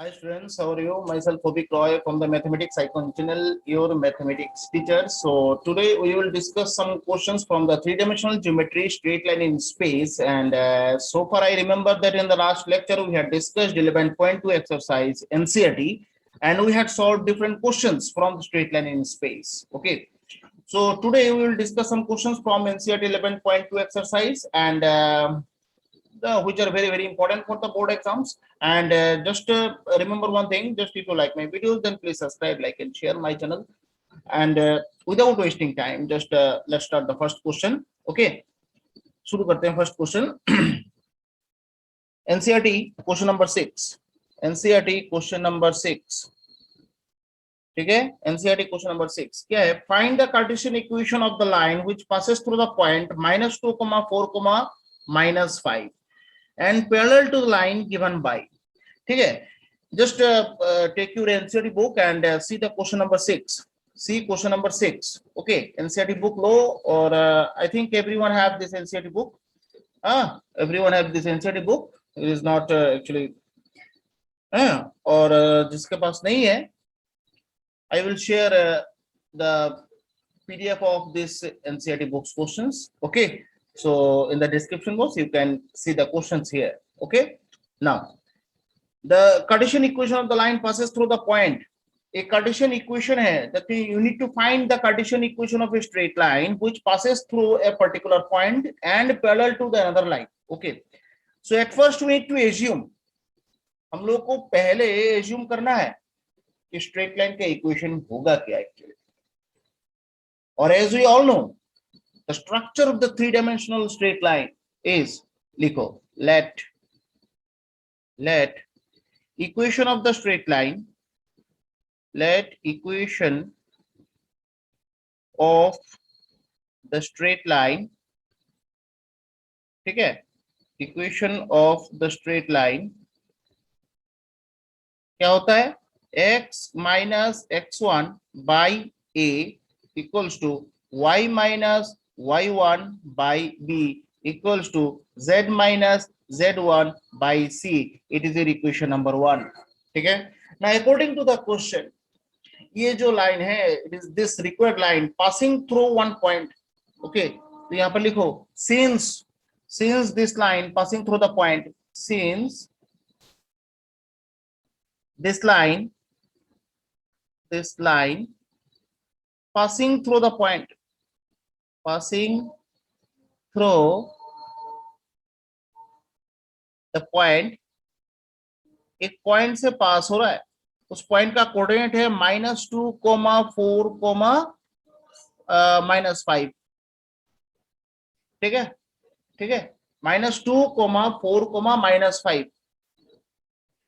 Hi students, how are you? Myself Obik Roy from the Mathematics Icon channel, your mathematics teacher. So today we will discuss some questions from the three-dimensional geometry, straight line in space. And so far I remember that in the last lecture we had discussed 11.2 exercise NCERT, and we had solved different questions from the straight line in space. Okay. So today we will discuss some questions from NCERT 11.2 exercise and which are very important for the board exams. And just remember one thing, just if you like my videos, then please subscribe, like and share my channel. And without wasting time, just let's start the first question. Okay, शुरू करते हैं first question. NCERT question number 6. NCERT question number 6. ठीक है, NCERT question number 6 क्या है? Find the Cartesian equation of the line which passes through the point -2, 4, -5 and parallel to the line given by. ठीक है, just take your NCERT book and see the question number 6. See question number 6. Okay, NCERT book low, or I think everyone have this NCERT book. Everyone have this NCERT book. It is not actually और जिसके पास नहीं है, I will share the PDF of this NCERT books questions. Okay, so in the description box you can see the questions here. Okay, now the Cartesian equation of the line passes through the point. A Cartesian equation है that you need to find the Cartesian equation of a straight line which passes through a particular point and parallel to the another line. Okay, so at first we need to assume, हम लोग को पहले assume करना है कि straight line का equation होगा क्या actually. Or as we all know, the structure of the three-dimensional straight line is, लिखो, let equation of the straight line, let equation of the straight line, ठीक है, equation of the straight line क्या होता है? x minus x1 by a equals to y minus y1 by b equals to z minus z1 by c. It is your equation number 1. ठीक है. Now according to the question, ये जो line है, it is this required line passing through one point. Okay, तो यहाँ पर लिखो since this line passing through the point, since this line passing through the point, passing through the point, एक point से पास हो रहा है, उस पॉइंट का कोऑर्डिनेट है -2, 4, -5. ठीक है, -2, 4, -5.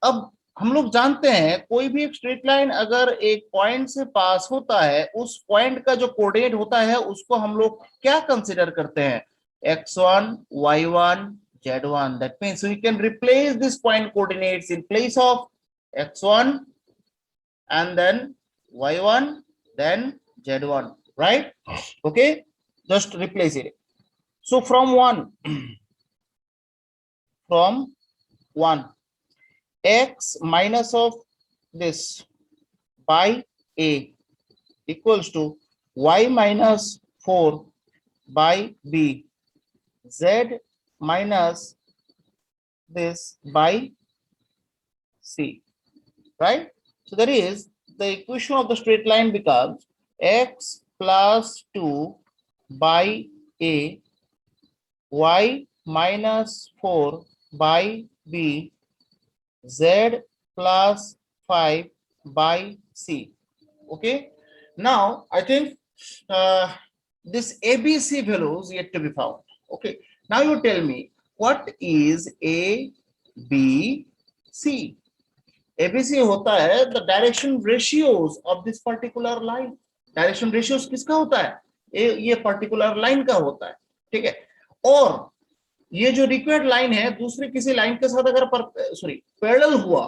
अब हम लोग जानते हैं कोई भी एक स्ट्रेट लाइन अगर एक पॉइंट से पास होता है, उस पॉइंट का जो कोऑर्डिनेट होता है उसको हम लोग क्या कंसीडर करते हैं? x1, y1, z1. That means we can replace this point coordinates in place of x1 and then y1 then z1, right? Okay, just replace it. So from 1 x minus of this by a equals to y minus 4 by b, z minus this by c, right? So that is the equation of the straight line becomes x plus 2 by a, y minus 4 by b, z plus 5 by c. Okay, now I think this ABC values yet to be found. Okay, now you tell me what is ABC? ABC होता है the direction ratios of this particular line. Direction ratios किसका होता है? ये particular line का होता है. ठीक है, और ये जो रिक्वायर्ड लाइन है दूसरे किसी लाइन के साथ अगर पैरेलल हुआ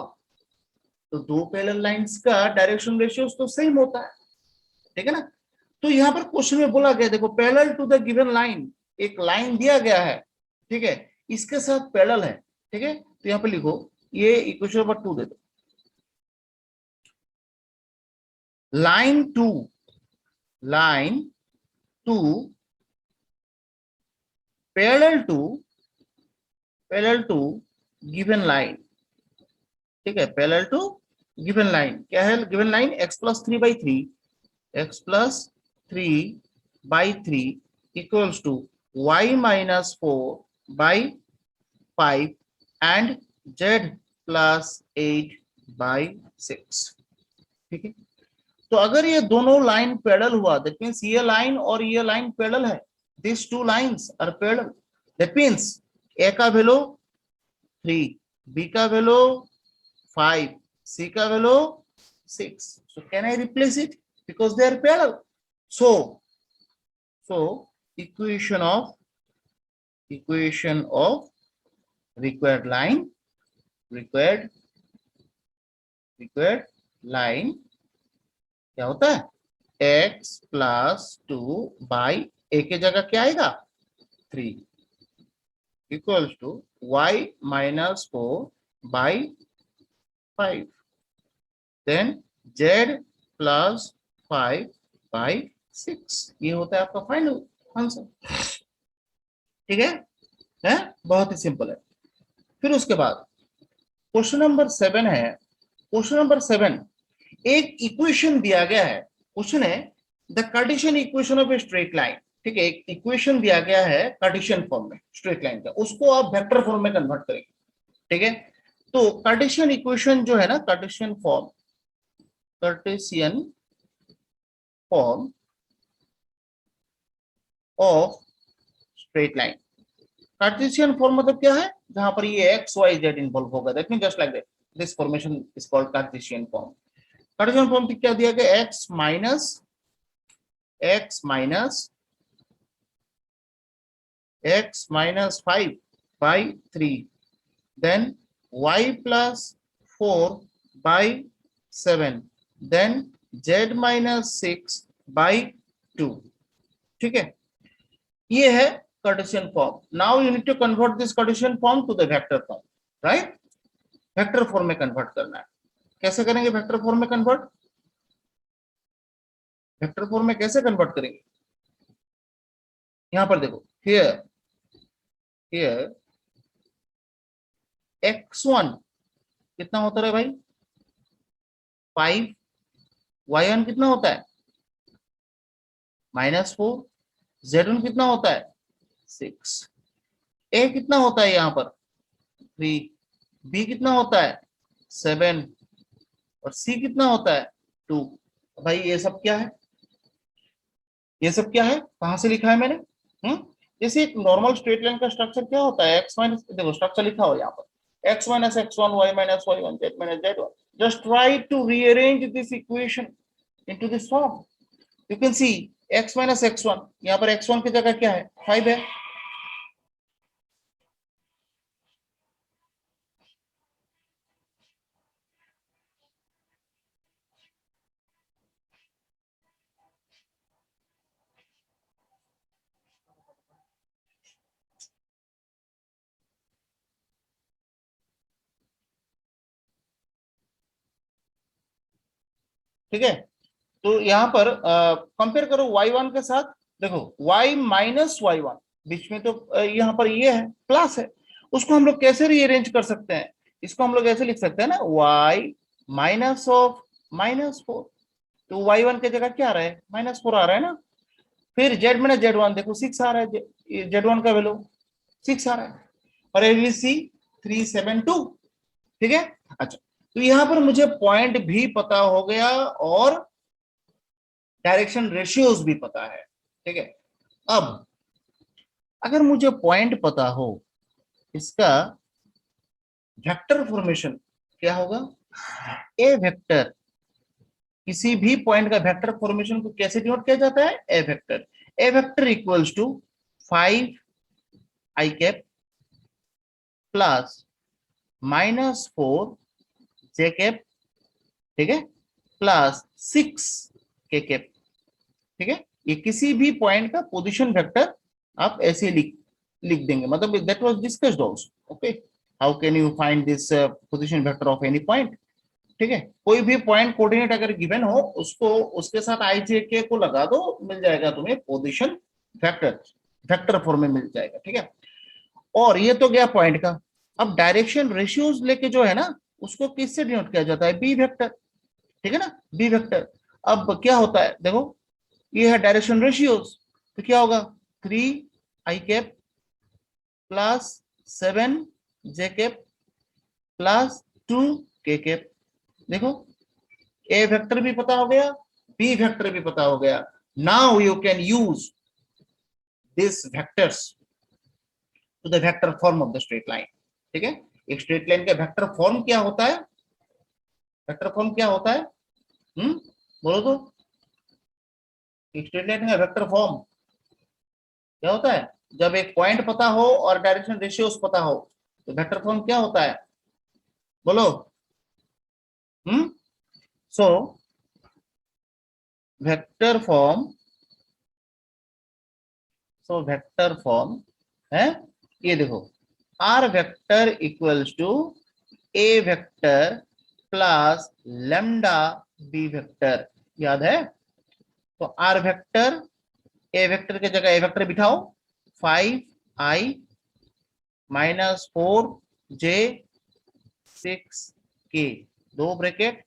तो दो पैरेलल लाइंस का डायरेक्शन रेशियोस तो सेम होता है. ठीक है ना. तो यहाँ पर क्वेश्चन में बोला गया, देखो parallel to the given line, एक लाइन दिया गया है, ठीक है, इसके साथ पैरेलल है. ठीक है, तो यहाँ पे लिखो ये इक्वेशन नंबर 2 दे दो. line 2 parallel to given line, ठीक है, पैरेलल टू गिवन लाइन। क्या है given line? x plus 3 equals to y minus 4/5 and z plus 8/6। ठीक है, तो अगर ये दोनों लाइन पैरेलल हुआ, दैट मीन्स ये लाइन और ये लाइन पैरेलल है, this two lines are parallel, that means a का वैल्यू 3, b का वैल्यू 5, C का value 6. So can I replace it? Because they are parallel. So equation of required line क्या होता है? x plus 2 by a के जगह क्या आएगा? 3 equals to y minus 4 by 5, then z plus 5/6। ये होता है आपका फाइनल आंसर। ठीक है, बहुत ही सिंपल है। फिर उसके बाद क्वेश्चन नंबर 7 है। क्वेश्चन नंबर 7 एक इक्वेशन दिया गया है। क्वेश्चन है the Cartesian equation of a straight line. ठीक है, एक इक्वेशन दिया गया है कार्टेशियन फॉर्म में स्ट्रेट लाइन का, उसको आप वेक्टर फॉर्म में कन्वर्ट करेंगे। ठीक है, तो कार्टेशियन इक्वेशन जो है ना, cartesian form of straight line. Cartesian form मतलब क्या है? जहां पर ये एक्स वाई जेड इन्वॉल्व होगा, that mean just like that, this formation is called cartesian form. Cartesian form क्या दिया गया? X minus 5/3, then y plus 4/7, then z minus 6/2। ठीक है, ये है cartesian form. Now you need to convert this cartesian form to the vector form, right? Vector form में convert करना है। कैसे करेंगे वेक्टर फॉर्म में कन्वर्ट? वेक्टर फॉर्म में कैसे कन्वर्ट करेंगे? यहां पर देखो, हियर x1 कितना होता है भाई? 5, y1 कितना होता है? -4, z1 कितना होता है? 6, a कितना होता है यहाँ पर? 3, b कितना होता है? 7 और c कितना होता है? 2। भाई ये सब क्या है? ये सब क्या है? कहां से लिखा है मैंने? जैसे एक नॉर्मल स्ट्रेट लाइन का स्ट्रक्चर क्या होता है? x माइनस, देखो स्ट्रक्चर लिखा हो यहाँ पर, x minus x1, y minus y1, z minus z1. Just try to rearrange this equation into this form. You can see x minus x1, यहाँ पर x1 की जगह क्या है? 5 है। ठीक है, तो यहाँ पर कंपेयर करो y1 के साथ। देखो y माइनस y1, बीच में तो यहाँ पर ये है, प्लस है, उसको हम लोग कैसे रीअरेंज कर सकते हैं? इसको हम लोग ऐसे लिख सकते हैं ना, y माइनस ऑफ -4, तो y1 की जगह क्या आ रहा है? -4 आ रहा है ना। फिर z माइनस z1, देखो 6 आ रहा है, z1 का वैल्यू 6 आ रहा है, और एबीसी 372। ठीक है, अच्छा, तो यहां पर मुझे पॉइंट भी पता हो गया और डायरेक्शन रेशियोज भी पता है। ठीक है, अब अगर मुझे पॉइंट पता हो, इसका वेक्टर फॉर्मेशन क्या होगा? ए वेक्टर, किसी भी पॉइंट का वेक्टर फॉर्मेशन को कैसे डिनोट किया जाता है? A vector. A vector equals to 5 i cap plus -4 j cap, ठीक है, प्लस 6 k कैप। ठीक है, ये किसी भी पॉइंट का पोजीशन वेक्टर आप ऐसे लिख देंगे, मतलब that was discussed also. Okay, how can you find this position vector of any point? ठीक है, कोई भी पॉइंट कोऑर्डिनेट अगर गिवन हो उसको उसके साथ आई जे के को लगा दो, मिल जाएगा तुम्हें पोजीशन वेक्टर, वेक्टर फॉर्म में मिल जाएगा। ठीक है, और ये तो गया पॉइंट का। अब डायरेक्शन रेशियोज लेके जो है ना उसको किससे डिनोट किया जाता है, बी वेक्टर। ठीक है ना, बी वेक्टर। अब क्या होता है देखो, ये है डायरेक्शन रेशियोज, तो क्या होगा 3 आई कैप प्लस 7 जे कैप प्लस 2 के कैप। देखो ए वेक्टर भी पता हो गया, बी वेक्टर भी पता हो गया। Now you can use this vectors to the vector form of the straight line. ठीक है, एक स्ट्रेट लाइन का वेक्टर फॉर्म क्या होता है, वेक्टर फॉर्म क्या होता है, बोलो तो, एक स्ट्रेट लाइन का वेक्टर फॉर्म क्या होता है, जब एक पॉइंट पता हो और डायरेक्शन रेशियोस पता हो तो वेक्टर फॉर्म क्या होता है, बोलो। So vector form, so vector form है ये देखो, R vector equals to A vector plus lambda B vector, याद है। तो आर वेक्टर, ए वेक्टर की जगह ए vector बिठाओ, 5i minus 4j 6k, दो ब्रैकेट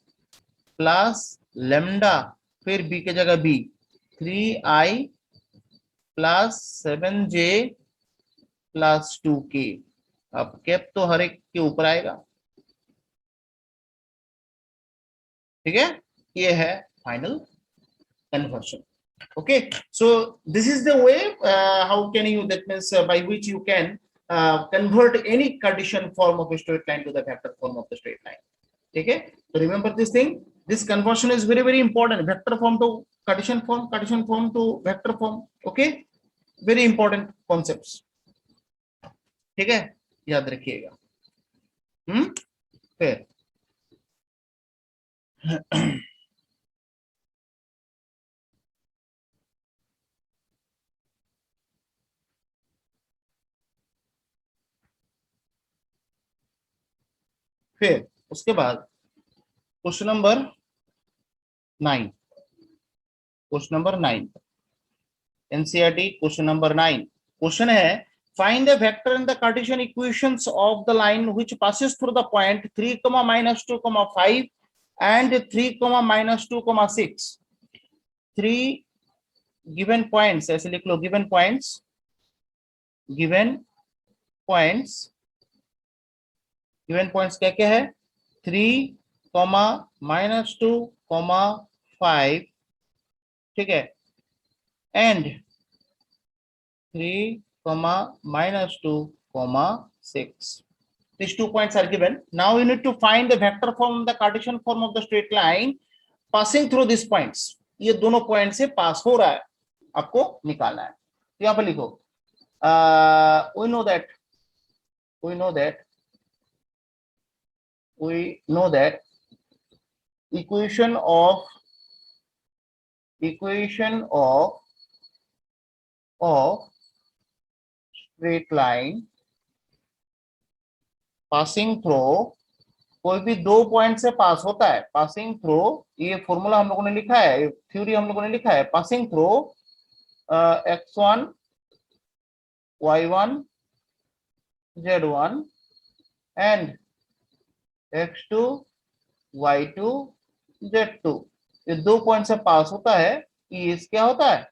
प्लस लेमडा, फिर बी की जगह B 3i plus 7j plus 2k। अब कैप तो हर एक के ऊपर आएगा। ठीक है, ये है final conversion. Okay, so this is the way how can you, that means by which you can convert any Cartesian form of a straight line to the vector form of the straight line. Okay, so remember this thing, this conversion is very very important, vector form to Cartesian form, Cartesian form to vector form. Okay, very important concepts. ठीक है, याद रखिएगा। फिर फिर उसके बाद question number 9, question number 9 NCERT question number 9। Question है find the vector in the Cartesian equations of the line which passes through the point 3, -2, 5 and 3, -2, 6। 3 given points, ऐसे लिख लो, given points, given points, given points क्या क्या है, 3, -2, 5, ठीक है, and 3, -2, 6. These 2 points are given. Now you need to find the vector form, the Cartesian form of the straight line passing through these points. ये दोनों पॉइंट से पास हो रहा है, आपको निकालना है। तो यहाँ पर लिखो, we know that equation of straight line passing through, कोई भी दो पॉइंट से पास होता है, पासिंग थ्रू, ये फॉर्मूला हम लोगों ने लिखा है, थ्योरी हम लोगों ने लिखा है, passing through x1 y1 z1 and x2 y2 z2, ये दो पॉइंट से पास होता है, ये क्या होता है,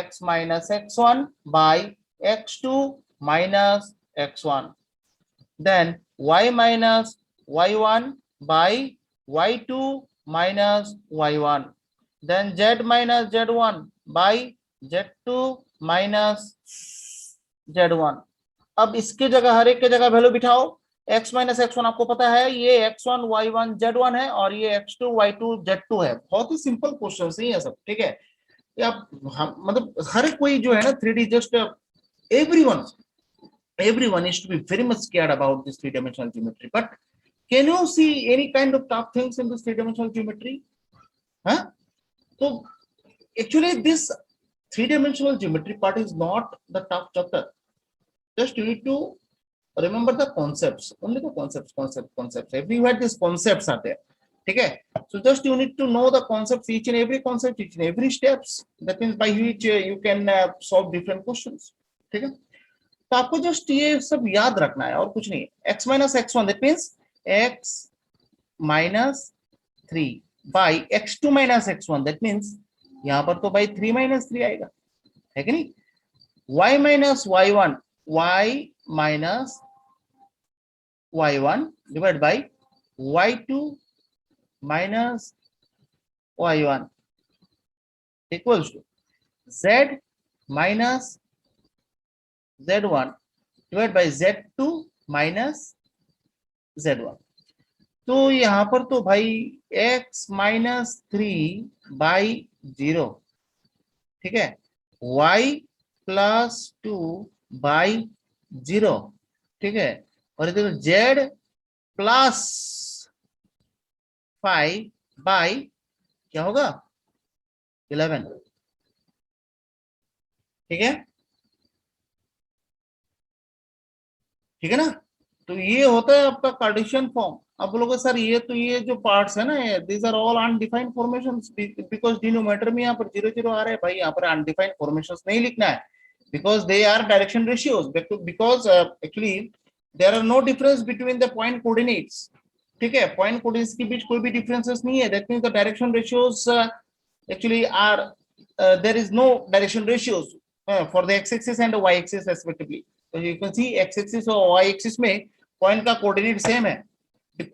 x minus x1 by x2 minus x1, then y minus y1 by y2 minus y1, then z minus z1 by z2 minus z1। अब इसके जगह, हर एक के जगह वैल्यू बिठाओ, x माइनस x1 आपको पता है ये x1 y1 z1 है और ये x2 y2 z2 है। बहुत ही सिंपल क्वेश्चन है ये सब। ठीक है, आप मतलब हर कोई जो है ना 3D, just everyone is to be very much scared about this three-dimensional geometry, but can you see any kind of tough things in this three-dimensional geometry? Huh? So actually this three-dimensional geometry part is not the tough chapter. Just you need to remember the concepts, only the concepts. Everywhere these concepts are there. ठीक है. So just you need to know the concepts, each and every concept, each and every steps. That means by which you can solve different questions. ठीक है. तो आपको just ये सब याद रखना है और कुछ नहीं. x minus x1 that means x minus 3 by x2 minus x1 that means यहाँ पर तो by 3 minus 3 आएगा, है कि नहीं. y minus y1 y minus y1 divided by y2 minus y1 equals to z minus z1 divided by z2 minus z1. तो यहां पर तो भाई x minus 3 by 0, ठीक है, y plus 2 by 0, ठीक है, और इधर z plus 5 by क्या होगा 11. ठीक है, ठीक है ना. तो ये होता है आपका कार्टेशियन फॉर्म. आप बोलोगे सर ये जो पार्ट्स है ना, these are all undefined formations, because denominator में यहाँ पर 0 0 आ रहा है. भाई यहाँ पर अनडिफाइंड फॉर्मेशंस नहीं लिखना है, because they are direction ratios, because actually there are no difference between the point coordinates. ठीक है, पॉइंट कोऑर्डिनेट्स के बीच कोई भी डिफरेंसेस नहीं है. That means the direction ratios actually are there is no direction ratios for the X axis and Y axis respectively. तो you can see X axis और Y axis में पॉइंट का coordinate same है,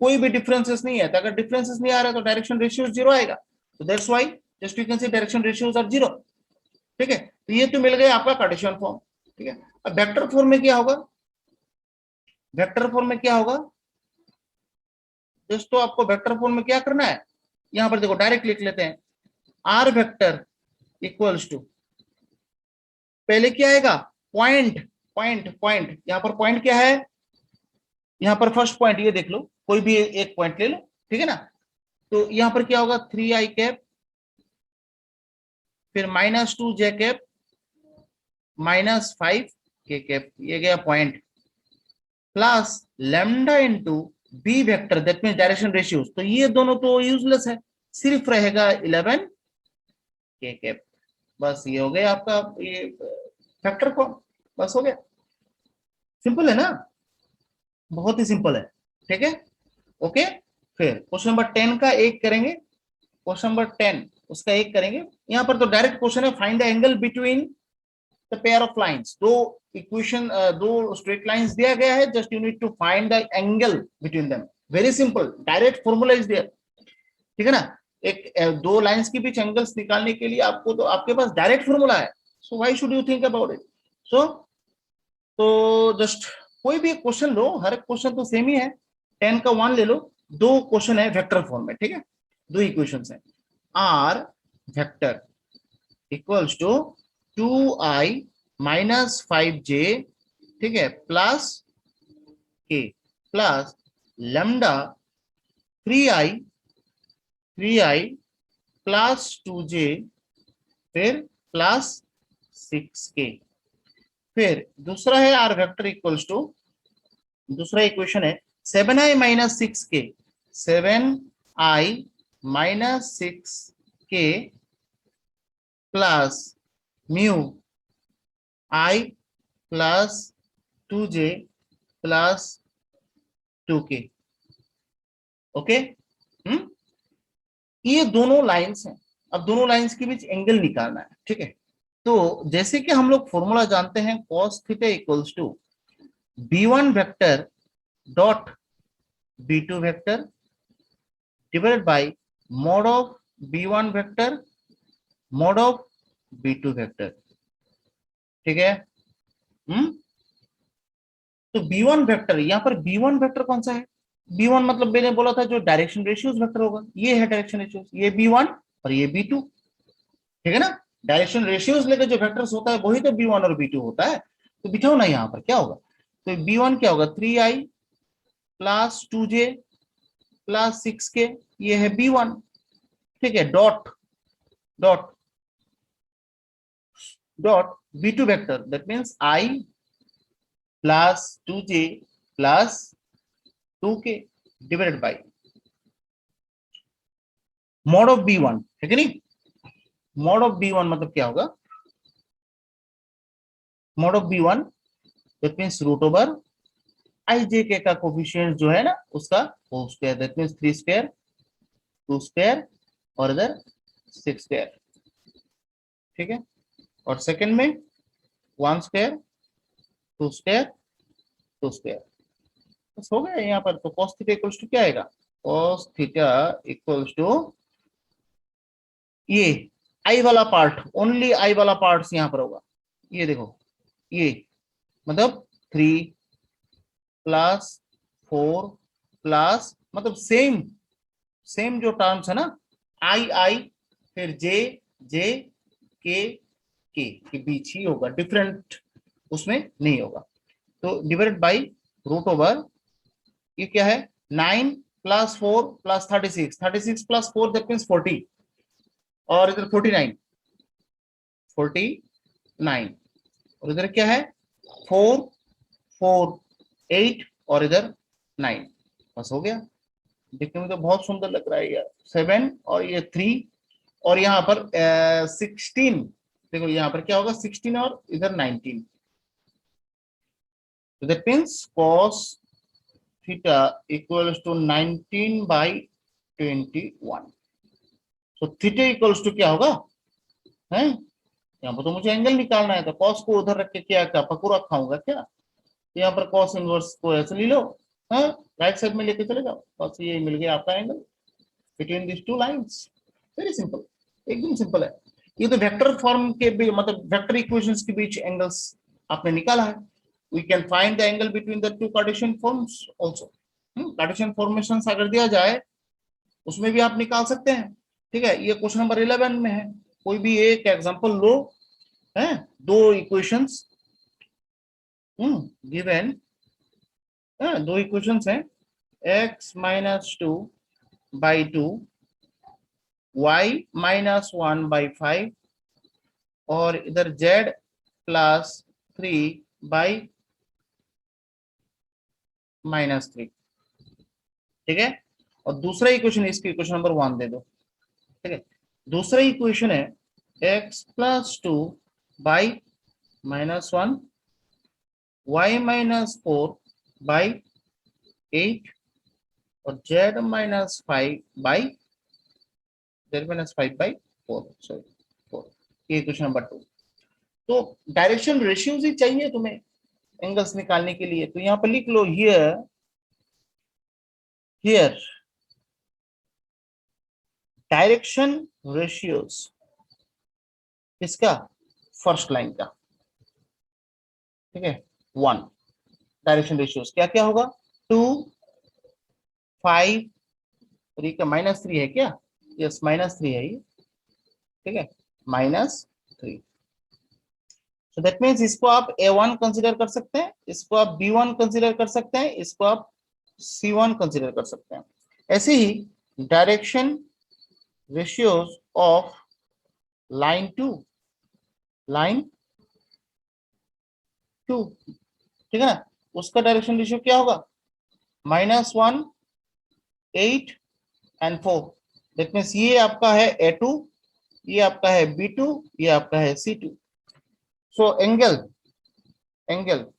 कोई भी differences नहीं है. तो अगर डिफरेंसेस नहीं आ रहा तो डायरेक्शन रेशियो 0 आएगा. तो that's why just you can see direction ratios are 0. ठीक है, तो ये तो मिल गया आपका कार्टेशियन फॉर्म. ठीक है, अब वेक्टर फॉर्म में क्या होगा, वेक्टर फॉर्म में क्या होगा दोस्तों, आपको वेक्टर फॉर्म में क्या करना है, यहां पर देखो डायरेक्ट लिख लेते हैं. आर वेक्टर इक्वल्स टू, पहले क्या आएगा, पॉइंट पॉइंट पॉइंट. यहां पर पॉइंट क्या है, यहां पर फर्स्ट पॉइंट ये देख लो, कोई भी एक पॉइंट ले लो. ठीक है ना. तो यहां पर क्या होगा 3i कैप, फिर -2 j कैप, -5 k कैप, ये गया point, plus lambda into B vector that means direction ratios. तो ये दोनों तो यूजलेस है, सिर्फ रहेगा 11 k कैप. बस ये हो गया आपका ये वेक्टर फॉर्म. बस हो गया, सिंपल है ना, बहुत ही सिंपल है. ठीक है, ओके. फिर क्वेश्चन नंबर 10 का एक करेंगे, क्वेश्चन नंबर 10 उसका एक करेंगे. यहां पर तो डायरेक्ट क्वेश्चन है, find the angle between the pair of lines. दो इक्वेशन, दो स्ट्रेट लाइंस दिया गया है, just you need to find the angle between them. Very simple, direct formula is there. ठीक है ना, एक दो लाइंस के बीच एंगल्स निकालने के लिए आपको तो आपके पास डायरेक्ट फॉर्मूला है. So why should you think about it. So तो जस्ट कोई भी क्वेश्चन लो, हर एक क्वेश्चन तो सेम ही है. 10 का 1 ले लो, दो क्वेश्चन है वेक्टर फॉर्म में. ठीक है, दो इक्वेशंस हैं. R vector equals to 2i minus 5j, ठीक है, plus k plus lambda 3i plus 2j फिर प्लस 6k. फिर दूसरा है आर वेक्टर इक्वल्स टू, दूसरा इक्वेशन है 7i minus 6k, 7i minus 6k plus mu i plus 2j plus 2k. Okay, ये दोनों लाइंस हैं. अब दोनों लाइंस के बीच एंगल निकालना है. ठीक है, तो जैसे कि हम लोग फॉर्मूला जानते हैं, cos theta equals to b1 vector dot b2 vector divided by mod of b1 vector mod of b2 vector. ठीक है, तो b1 वेक्टर, यहां पर b1 वेक्टर कौन सा है, b1 मतलब मैंने बोला था जो डायरेक्शन रेशियोज वेक्टर होगा, ये है डायरेक्शन रेशियोज, ये b1 और ये b2. ठीक है ना, डायरेक्शन रेशियोज लेकर जो वेक्टर्स होता है वही तो b1 और b2 होता है. तो बिठाओ ना यहाँ पर क्या होगा, तो b1 क्या होगा 3i plus 2j plus 6k, ये है b1. ठीक है, dot dot dot b2 vector that means i plus 2j plus 2k divided by mod of B1 है कि नहीं, मॉड ऑफ B1 मतलब क्या होगा, mod of B1 that means root over I J K का coefficient जो है ना उसका whole square, that means 3 square 2 square और इधर 6 स्क्वायर, ठीक है। और सेकंड में 1 स्क्वायर 2 स्क्वायर 2 स्क्वायर, बस हो गया। यहाँ पर तो cos थीटा इक्वल्स टू क्या आएगा, cos थीटा इक्वल्स टू ये आई वाला पार्ट, ओनली आई वाला पार्ट यहाँ पर होगा, ये देखो ये मतलब 3 प्लस 4 प्लस मतलब सेम सेम जो टर्म्स है ना, आई आई फिर जे जे के बीच ही होगा, डिफरेंट उसमें नहीं होगा। तो डिवाइडेड बाई रूट ओवर ये क्या है 9 plus 4 plus 36, 36 plus 4 that means 40 और इधर 49 49 और इधर क्या है 4 4 8 और इधर 9, बस हो गया। देखने में तो बहुत सुंदर लग रहा है यार, 7 और ये 3 और यहाँ पर 16, देखो यहाँ पर क्या होगा 16 और इधर 19, so that means cos theta equals to 19/21, so theta equals to क्या होगा है, यहाँ पर तो मुझे एंगल निकालना है, तो cos को उधर रख के क्या क्या पकौड़ा खाऊंगा क्या, यहाँ पर cos इनवर्स को ऐसे ले लो, हाँ राइट साइड में लेके चले जाओ, बस ये मिल गया आपका angle between this two lines, very simple, एकदम सिंपल है। ये तो वेक्टर फॉर्म के भी मतलब वेक्टर इक्वेशंस के बीच एंगल्स आपने निकाला है, we can find the angle between the two cartesian forms also, cartesian formations अगर दिया जाए उसमें भी आप निकाल सकते हैं, ठीक है। ये क्वेश्चन नंबर 11 में है, कोई भी एक एग्जांपल लो, है दो इक्वेशंस गिवन, दो इक्वेशंस हैं x-2/2 y-1/5 और इधर z+3/-3, ठीक है। और दूसरा इक्वेशन इसकी इक्वेशन नंबर 1 दे दो, ठीक है। दूसरा इक्वेशन है x+2/-1 y-4/8 और z-5/4, सॉरी 4, ये इक्वेशन नंबर 2। तो डायरेक्शन रेशियोज ही चाहिए तुम्हें एंगल्स निकालने के लिए, तो यहाँ पर लिख लो हियर हियर डायरेक्शन रेशियोज इसका फर्स्ट लाइन का, ठीक है। 1 डायरेक्शन रेशियोज क्या क्या होगा 2 5 और ये -3 है क्या, यस -3 है ये, ठीक है -3, so that means इसको आप A1 कंसीडर कर सकते हैं, इसको आप B1 कंसीडर कर सकते हैं, इसको आप C1 कंसीडर कर सकते हैं। ऐसे ही डायरेक्शन रेशियोज ऑफ लाइन 2 ठीक है ना, उसका डायरेक्शन रेशियो क्या होगा -1 8 एंड 4, दैट मींस ये आपका है A2, ये आपका है B2, ये आपका है C2। सो एंगल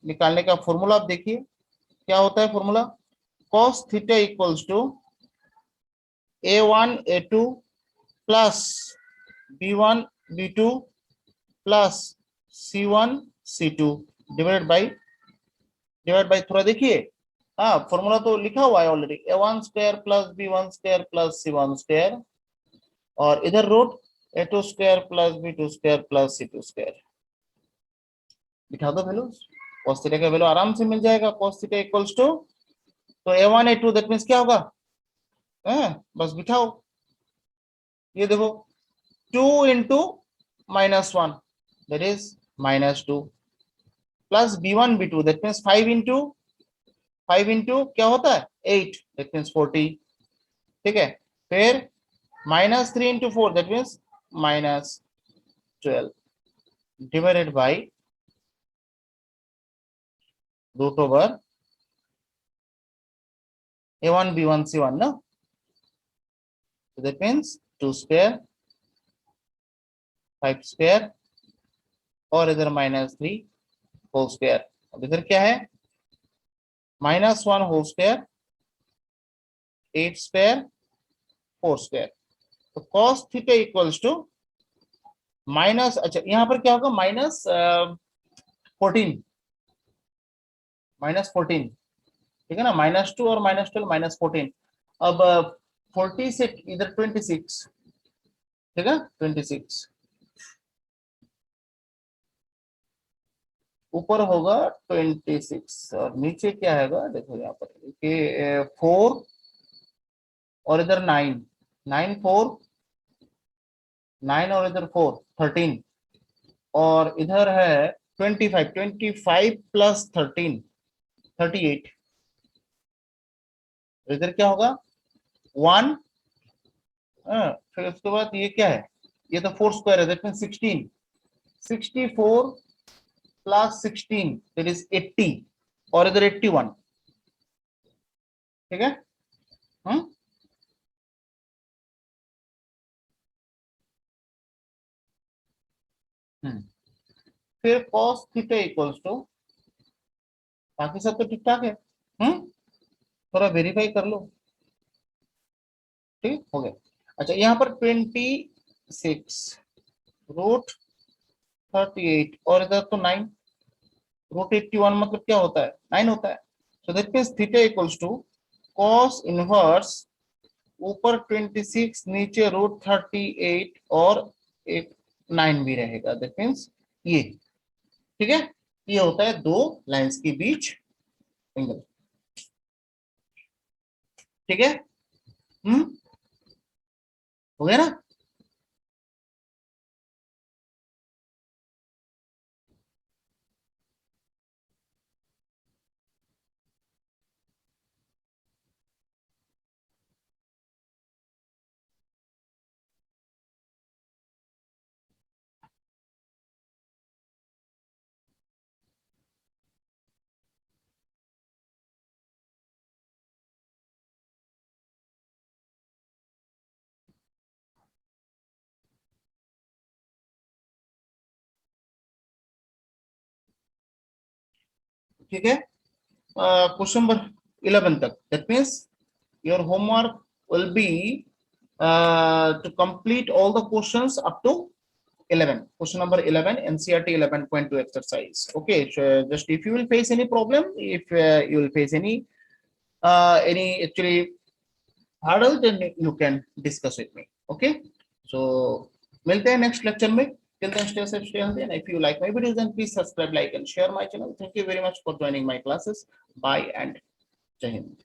निकालने का फॉर्मूला आप देखिए क्या होता है, formula cos theta equals to A1 A2 plus B1 B2 plus C1 C2 divided by थोड़ा देखिए, हाँ फॉर्मूला तो लिखा हुआ है already, A1 square plus B1 square plus C1 square और इधर root A2 square plus B2 square plus C2 square, दिखा दो वैल्यूज, cos थीटा का वैल्यू आराम से मिल जाएगा, cos थीटा इक्वल्स टू तो A1 A2 दैट मींस क्या होगा, बस बिठाओ, ये देखो 2 into -1 that is -2 plus B1 B2 that means 5 into क्या होता है 8 दैट मींस 40, ठीक है। फिर -3 into 4 that means -12 divided by root over A1 B1 C1 ना, so that means 2 square 5 square और इधर -3 होल स्क्वायर। अब इधर क्या है, -1 होल स्क्वायर 8 स्क्वायर 4 स्क्वायर। तो cos theta equals to minus, अच्छा यहाँ पर क्या होगा, -14, -14, ठीक है ना, -2 और -12 -14। अब 40 से इधर 26, ठीक है, 26 ऊपर होगा 26 और नीचे क्या है, देखो यहाँ पर कि 4 और इधर 9, 9 4 9 और इधर 4 13 और इधर है 25, 25 प्लस 13 38। इधर क्या होगा 1, फिर उसके बाद ये क्या है, ये तो 4 स्क्वायर है, that mean 16, 64 plus 16 that is 80 और इधर 81, ठीक है। हम्म हम्म फिर cos थीटा इक्वल्स टू, बाकी सब तो ठीक ठाक है। हम्म थोड़ा वेरीफाई कर लो, ठीक हो गया। अच्छा यहाँ पर 26 रूट 38 और इधर तो 9, रूट 81 मतलब क्या होता है, 9 होता है। So that means theta equals to cos inverse ऊपर 26 नीचे रूट 38 और एक 9 भी रहेगा, दैट मींस ये, ठीक है। ये होता है दो लाइंस के बीच एंगल, ठीक है। हम्म हो गया ना। ठीक है, क्वेश्चन नंबर 11 तक, that means your homework will be to complete all the questions up to 11, question number 11 NCERT 11.2 exercise. Okay, so just if you will face any problem, if you will face any actually hurdle, then you can discuss with me. Okay, so milte hain next lecture mein, till then stay safe, stay healthy, and if you like my videos then please subscribe, like and share my channel. Thank you very much for joining my classes. Bye and Jai Hind.